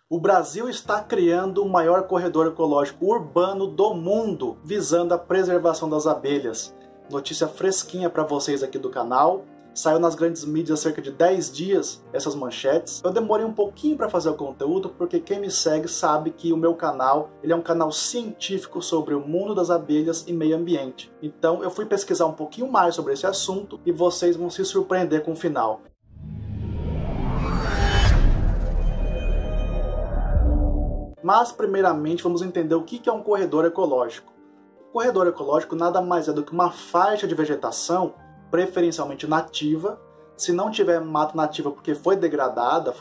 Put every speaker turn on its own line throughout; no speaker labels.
O Brasil está criando o maior corredor ecológico urbano do mundo, visando a preservação das abelhas. Notícia fresquinha para vocês aqui do canal. Saiu nas grandes mídias há cerca de 10 dias essas manchetes. Eu demorei um pouquinho para fazer o conteúdo, porque quem me segue sabe que o meu canal ele é um canal científico sobre o mundo das abelhas e meio ambiente. Então eu fui pesquisar um pouquinho mais sobre esse assunto e vocês vão se surpreender com o final. Mas primeiramente vamos entender o que é um corredor ecológico. O corredor ecológico nada mais é do que uma faixa de vegetação preferencialmente nativa. Se não tiver mata nativa porque foi degradada,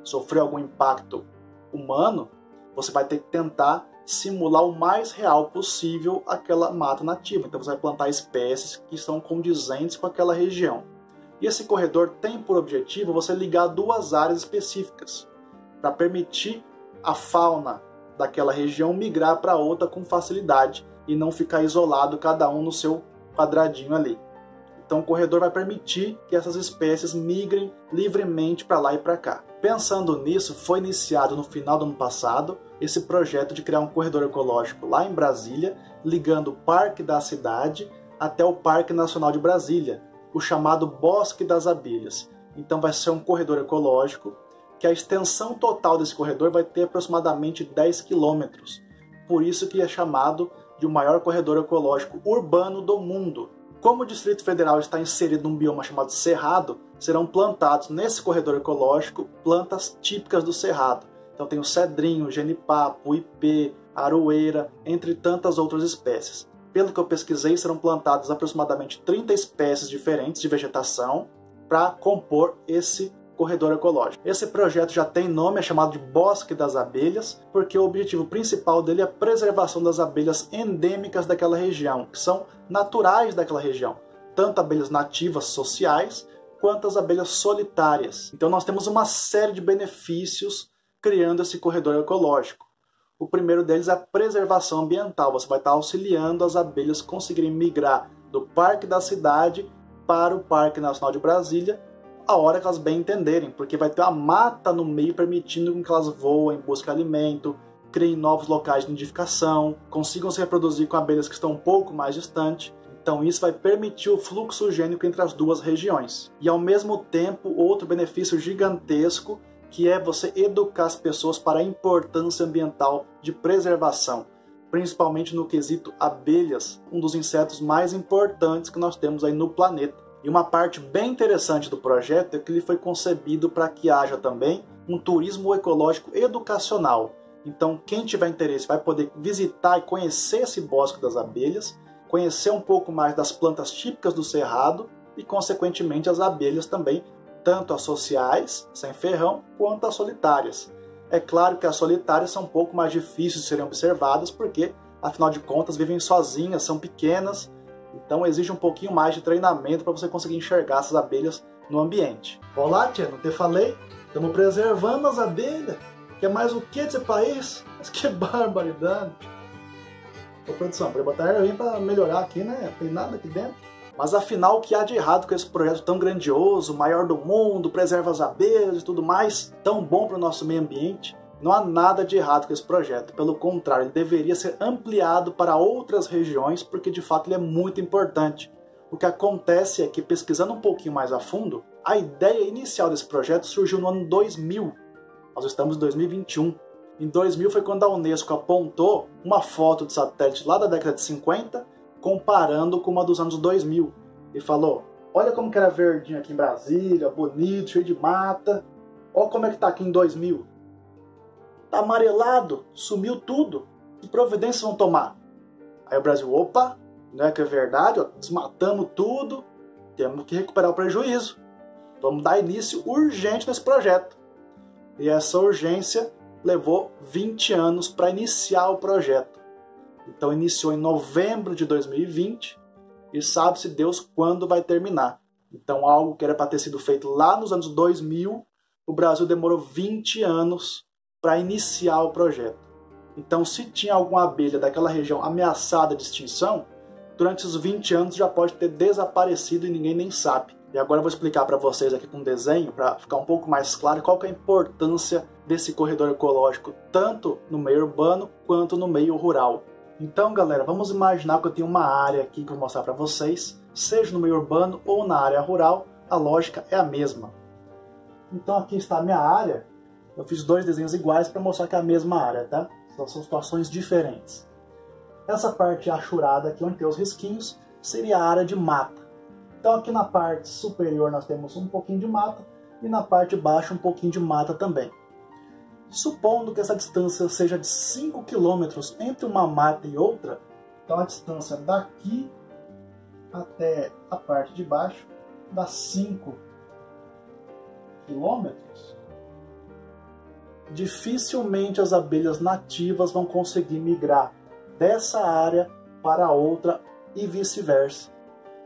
sofreu algum impacto humano, você vai ter que tentar simular o mais real possível aquela mata nativa. Então você vai plantar espécies que são condizentes com aquela região. E esse corredor tem por objetivo você ligar duas áreas específicas para permitir a fauna daquela região migrar para outra com facilidade e não ficar isolado cada um no seu quadradinho ali. Então o corredor vai permitir que essas espécies migrem livremente para lá e para cá. Pensando nisso, foi iniciado no final do ano passado esse projeto de criar um corredor ecológico lá em Brasília, ligando o Parque da Cidade até o Parque Nacional de Brasília, o chamado Bosque das Abelhas. Então vai ser um corredor ecológico que a extensão total desse corredor vai ter aproximadamente 10 quilômetros. Por isso que é chamado de o maior corredor ecológico urbano do mundo. Como o Distrito Federal está inserido num bioma chamado Cerrado, serão plantados nesse corredor ecológico plantas típicas do Cerrado. Então tem o cedrinho, o genipapo, o ipê, a aroeira, entre tantas outras espécies. Pelo que eu pesquisei, serão plantadas aproximadamente 30 espécies diferentes de vegetação para compor esse corredor ecológico. Esse projeto já tem nome, é chamado de Bosque das Abelhas, porque o objetivo principal dele é a preservação das abelhas endêmicas daquela região, que são naturais daquela região, tanto abelhas nativas sociais, quanto as abelhas solitárias. Então nós temos uma série de benefícios criando esse corredor ecológico. O primeiro deles é a preservação ambiental. Você vai estar auxiliando as abelhas a conseguirem migrar do Parque da Cidade para o Parque Nacional de Brasília, a hora que elas bem entenderem, porque vai ter uma mata no meio permitindo que elas voem, busquem alimento, criem novos locais de nidificação, consigam se reproduzir com abelhas que estão um pouco mais distantes. Então isso vai permitir o fluxo gênico entre as duas regiões. E ao mesmo tempo, outro benefício gigantesco, que é você educar as pessoas para a importância ambiental de preservação, principalmente no quesito abelhas, um dos insetos mais importantes que nós temos aí no planeta. E uma parte bem interessante do projeto é que ele foi concebido para que haja também um turismo ecológico educacional. Então quem tiver interesse vai poder visitar e conhecer esse Bosque das Abelhas, conhecer um pouco mais das plantas típicas do Cerrado e, consequentemente, as abelhas também, tanto as sociais, sem ferrão, quanto as solitárias. É claro que as solitárias são um pouco mais difíceis de serem observadas porque, afinal de contas, vivem sozinhas, são pequenas. Então exige um pouquinho mais de treinamento para você conseguir enxergar essas abelhas no ambiente. Olá, tia, não te falei? Estamos preservando as abelhas. Quer mais o que desse país? Mas que barbaridade. Ô produção, para botar ervinha para melhorar aqui, né? Não tem nada aqui dentro. Mas afinal, o que há de errado com esse projeto tão grandioso, maior do mundo, preserva as abelhas e tudo mais, tão bom para o nosso meio ambiente? Não há nada de errado com esse projeto, pelo contrário, ele deveria ser ampliado para outras regiões, porque de fato ele é muito importante. O que acontece é que, pesquisando um pouquinho mais a fundo, a ideia inicial desse projeto surgiu no ano 2000. Nós estamos em 2021. Em 2000 foi quando a Unesco apontou uma foto de satélite lá da década de 50, comparando com uma dos anos 2000. E falou, olha como que era verdinho aqui em Brasília, bonito, cheio de mata. Olha como é que está aqui em 2000. Tá amarelado, sumiu tudo. Que providências vão tomar? Aí o Brasil, opa, não é que é verdade, ó, desmatamos tudo, temos que recuperar o prejuízo. Vamos dar início urgente nesse projeto. E essa urgência levou 20 anos para iniciar o projeto. Então iniciou em novembro de 2020 e sabe-se Deus quando vai terminar. Então algo que era para ter sido feito lá nos anos 2000, o Brasil demorou 20 anos para iniciar o projeto. Então, se tinha alguma abelha daquela região ameaçada de extinção, durante os 20 anos já pode ter desaparecido e ninguém nem sabe. E agora eu vou explicar para vocês aqui com um desenho, para ficar um pouco mais claro qual que é a importância desse corredor ecológico, tanto no meio urbano quanto no meio rural. Então, galera, vamos imaginar que eu tenho uma área aqui que eu vou mostrar para vocês, seja no meio urbano ou na área rural, a lógica é a mesma. Então aqui está a minha área, eu fiz dois desenhos iguais para mostrar que é a mesma área, tá? Então, são situações diferentes. Essa parte achurada aqui, onde tem os risquinhos, seria a área de mata. Então aqui na parte superior nós temos um pouquinho de mata e na parte de baixo um pouquinho de mata também. Supondo que essa distância seja de 5 km entre uma mata e outra, então a distância daqui até a parte de baixo dá 5 km. Dificilmente as abelhas nativas vão conseguir migrar dessa área para outra e vice-versa.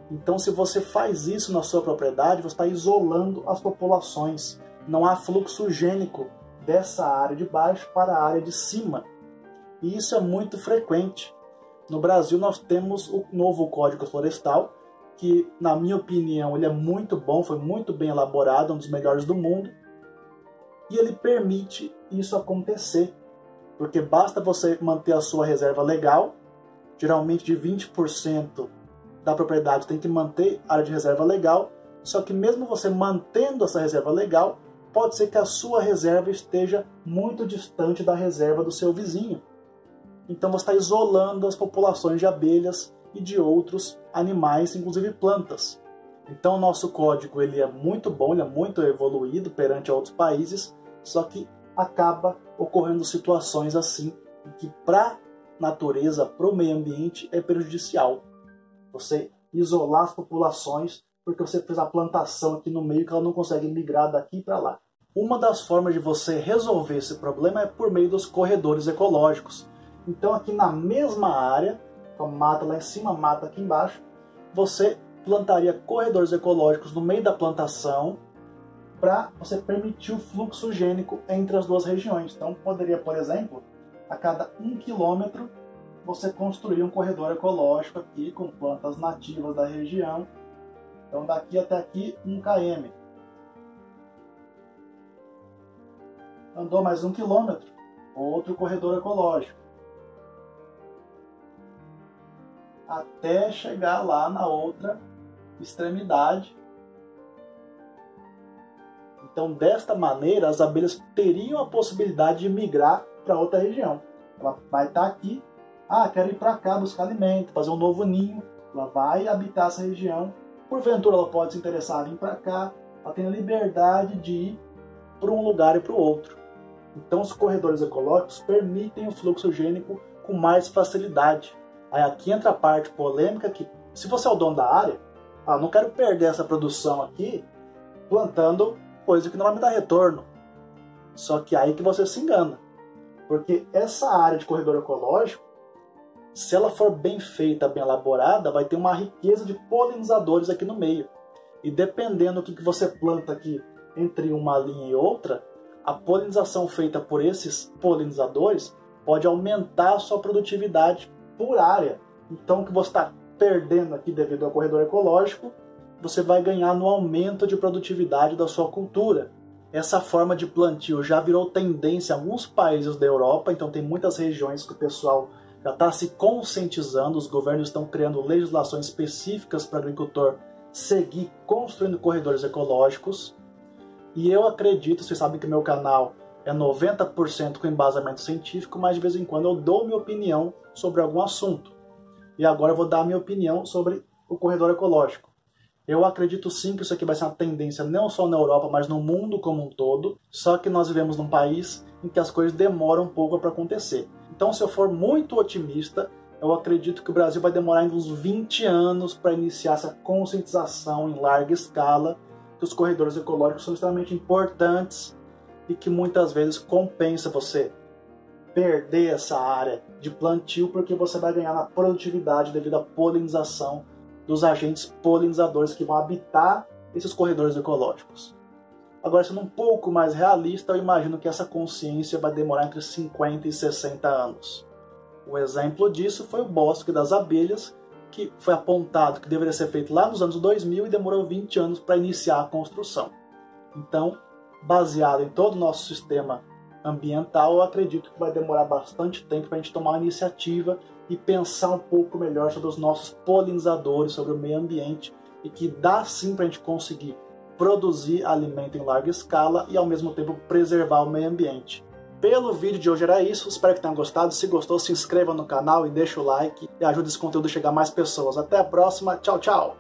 Então, se você faz isso na sua propriedade, você está isolando as populações. Não há fluxo gênico dessa área de baixo para a área de cima. E isso é muito frequente. No Brasil, nós temos o novo Código Florestal, que, na minha opinião, ele é muito bom, foi muito bem elaborado, um dos melhores do mundo. E ele permite isso acontecer, porque basta você manter a sua reserva legal, geralmente de 20% da propriedade tem que manter a área de reserva legal, só que mesmo você mantendo essa reserva legal, pode ser que a sua reserva esteja muito distante da reserva do seu vizinho. Então você está isolando as populações de abelhas e de outros animais, inclusive plantas. Então o nosso código ele é muito bom, ele é muito evoluído perante outros países, só que acaba ocorrendo situações assim, que para a natureza, para o meio ambiente, é prejudicial. Você isolar as populações porque você fez a plantação aqui no meio que ela não consegue migrar daqui para lá. Uma das formas de você resolver esse problema é por meio dos corredores ecológicos. Então aqui na mesma área, com a mata lá em cima, a mata aqui embaixo, você plantaria corredores ecológicos no meio da plantação para você permitir o fluxo gênico entre as duas regiões. Então poderia, por exemplo, a cada 1 km você construir um corredor ecológico aqui com plantas nativas da região. Então daqui até aqui 1 km. Andou mais 1 km, outro corredor ecológico. Até chegar lá na outra extremidade. Então, desta maneira, as abelhas teriam a possibilidade de migrar para outra região. Ela vai estar aqui, quero ir para cá buscar alimento, fazer um novo ninho. Ela vai habitar essa região. Porventura, ela pode se interessar em vir para cá. Ela tem a liberdade de ir para um lugar e para o outro. Então, os corredores ecológicos permitem o fluxo gênico com mais facilidade. Aí aqui entra a parte polêmica que, se você é o dono da área, não quero perder essa produção aqui plantando coisa que não vai me dar retorno. Só que aí que você se engana. Porque essa área de corredor ecológico, se ela for bem feita, bem elaborada, vai ter uma riqueza de polinizadores aqui no meio. E dependendo do que você planta aqui entre uma linha e outra, a polinização feita por esses polinizadores pode aumentar a sua produtividade por área. Então o que você está perdendo aqui devido ao corredor ecológico, você vai ganhar no aumento de produtividade da sua cultura. Essa forma de plantio já virou tendência em alguns países da Europa, então tem muitas regiões que o pessoal já está se conscientizando, os governos estão criando legislações específicas para o agricultor seguir construindo corredores ecológicos. E eu acredito, vocês sabem que meu canal é 90% com embasamento científico, mas de vez em quando eu dou minha opinião sobre algum assunto. E agora eu vou dar a minha opinião sobre o corredor ecológico. Eu acredito sim que isso aqui vai ser uma tendência não só na Europa, mas no mundo como um todo. Só que nós vivemos num país em que as coisas demoram um pouco para acontecer. Então, se eu for muito otimista, eu acredito que o Brasil vai demorar uns 20 anos para iniciar essa conscientização em larga escala, que os corredores ecológicos são extremamente importantes e que muitas vezes compensa você perder essa área de plantio porque você vai ganhar na produtividade devido à polinização dos agentes polinizadores que vão habitar esses corredores ecológicos. Agora, sendo um pouco mais realista, eu imagino que essa consciência vai demorar entre 50 e 60 anos. O exemplo disso foi o Bosque das Abelhas, que foi apontado que deveria ser feito lá nos anos 2000 e demorou 20 anos para iniciar a construção. Então, baseado em todo o nosso sistema ambiental, eu acredito que vai demorar bastante tempo para a gente tomar uma iniciativa e pensar um pouco melhor sobre os nossos polinizadores, sobre o meio ambiente, e que dá sim para a gente conseguir produzir alimento em larga escala e ao mesmo tempo preservar o meio ambiente. Pelo vídeo de hoje era isso, espero que tenham gostado. Se gostou, se inscreva no canal e deixa o like e ajude esse conteúdo a chegar a mais pessoas. Até a próxima, tchau, tchau!